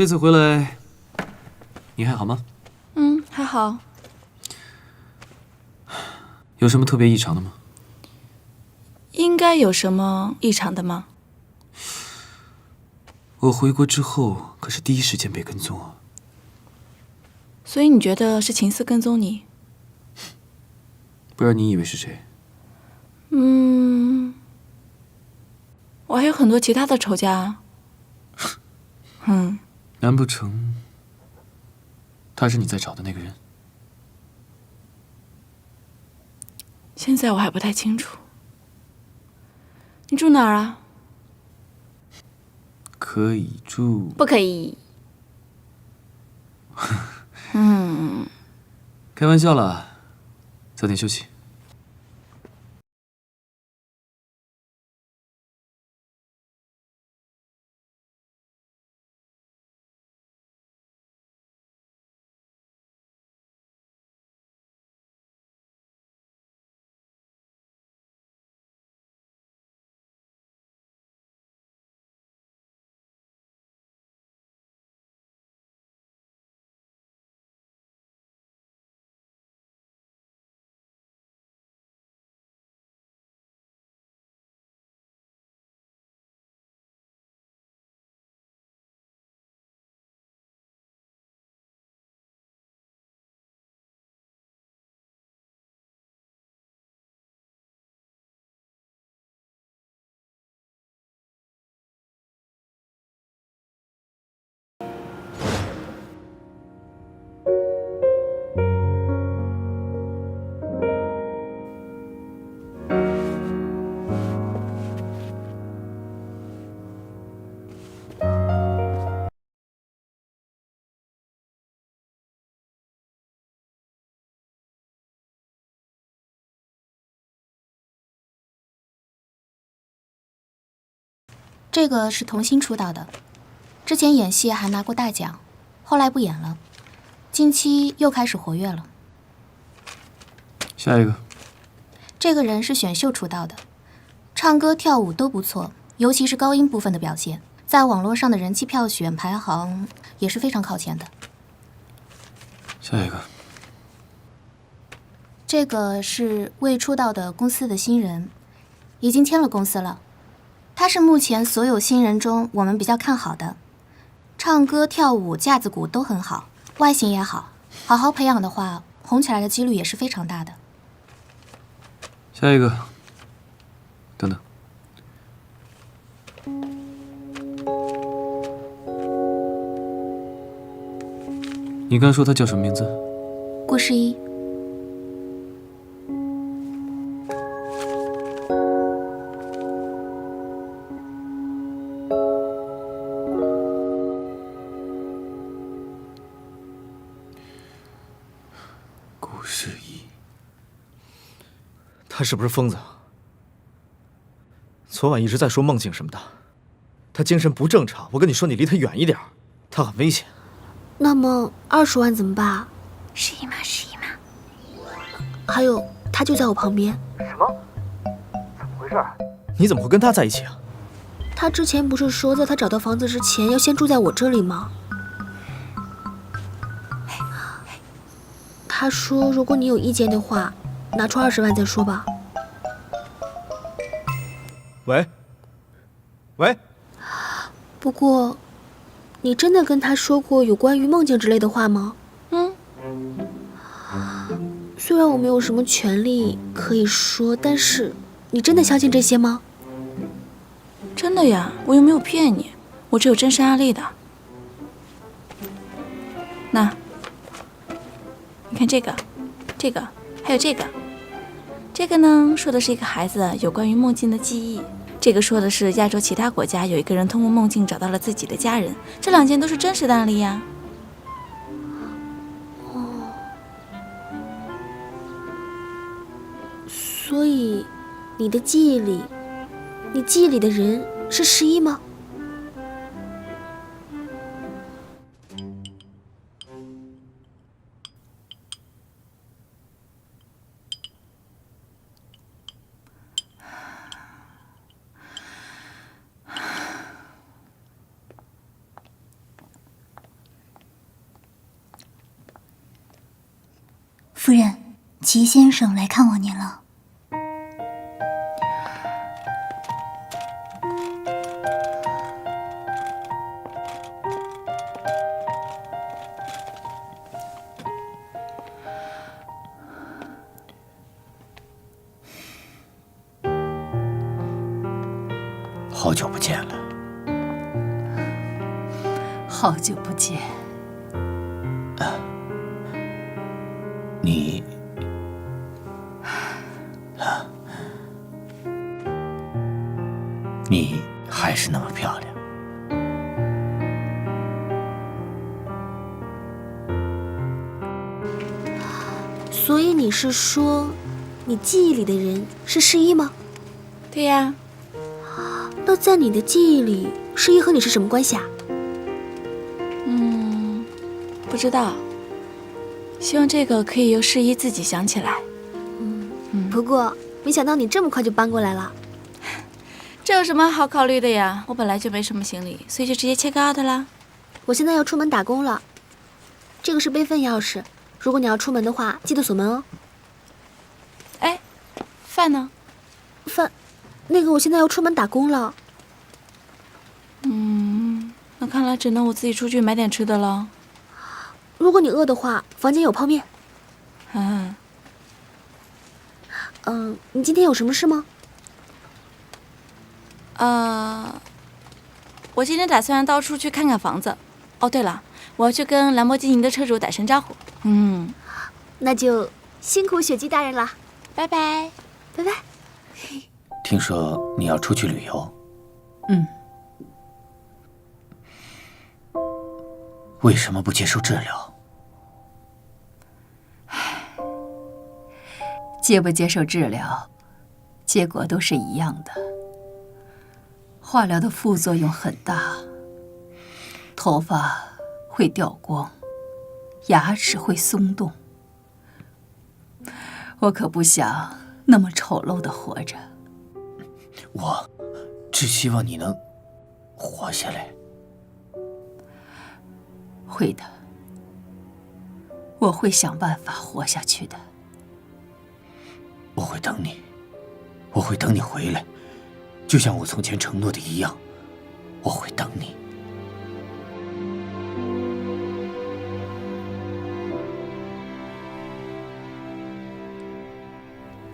这次回来，你还好吗？嗯，还好。有什么特别异常的吗？应该有什么异常的吗？我回国之后可是第一时间被跟踪啊。所以你觉得是情丝跟踪你？不然你以为是谁？我还有很多其他的仇家啊。难不成他是你在找的那个人？现在我还不太清楚。你住哪儿啊？可以住。不可以。开玩笑啦，早点休息。这个是童星出道的，之前演戏还拿过大奖，后来不演了，近期又开始活跃了。下一个。这个人是选秀出道的，唱歌跳舞都不错，尤其是高音部分的表现，在网络上的人气票选排行也是非常靠前的。下一个。这个是未出道的公司的新人，已经签了公司了。他是目前所有新人中我们比较看好的，唱歌跳舞架子鼓都很好，外形也好，好好培养的话，红起来的几率也是非常大的。下一个。等等。你刚说他叫什么名字？顾诗一。顾诗一。他是不是疯子？昨晚一直在说梦境什么的，他精神不正常。我跟你说，你离他远一点，他很危险。那么20万怎么办？是姨妈，是姨妈。还有，他就在我旁边。什么？怎么回事？你怎么会跟他在一起啊？他之前不是说，在他找到房子之前要先住在我这里吗？他说，如果你有意见的话，拿出20万再说吧。喂，喂。不过，你真的跟他说过有关于梦境之类的话吗？虽然我没有什么权利可以说，但是你真的相信这些吗？真的呀，我又没有骗你，我只有真实案例的。那，你看这个，这个，还有这个。这个呢，说的是一个孩子有关于梦境的记忆。这个说的是亚洲其他国家有一个人通过梦境找到了自己的家人，这2件都是真实的案例呀。所以，你记忆里的人是诗一吗？夫人，齐先生来看望您了。好久不见了。好久不见。你你还是那么漂亮。所以你是说，你记忆里的人是世一吗？对呀。那在你的记忆里，世一和你是什么关系啊？不知道。希望这个可以由世一自己想起来。不过没想到你这么快就搬过来了。这有什么好考虑的呀？我本来就没什么行李，所以就直接check out啦。我现在要出门打工了，这个是备份钥匙，如果你要出门的话，记得锁门哦。哎，饭呢？饭，那个我现在要出门打工了。那看来只能我自己出去买点吃的了。如果你饿的话，房间有泡面。你今天有什么事吗？我今天打算到处去看看房子。哦，对了，我要去跟兰博基尼的车主打声招呼。那就辛苦雪姬大人了，拜拜，拜拜。听说你要出去旅游？为什么不接受治疗？接不接受治疗，结果都是一样的。化疗的副作用很大，头发会掉光，牙齿会松动。我可不想那么丑陋的活着。我只希望你能活下来。会的，我会想办法活下去的。我会等你，我会等你回来，就像我从前承诺的一样，我会等你。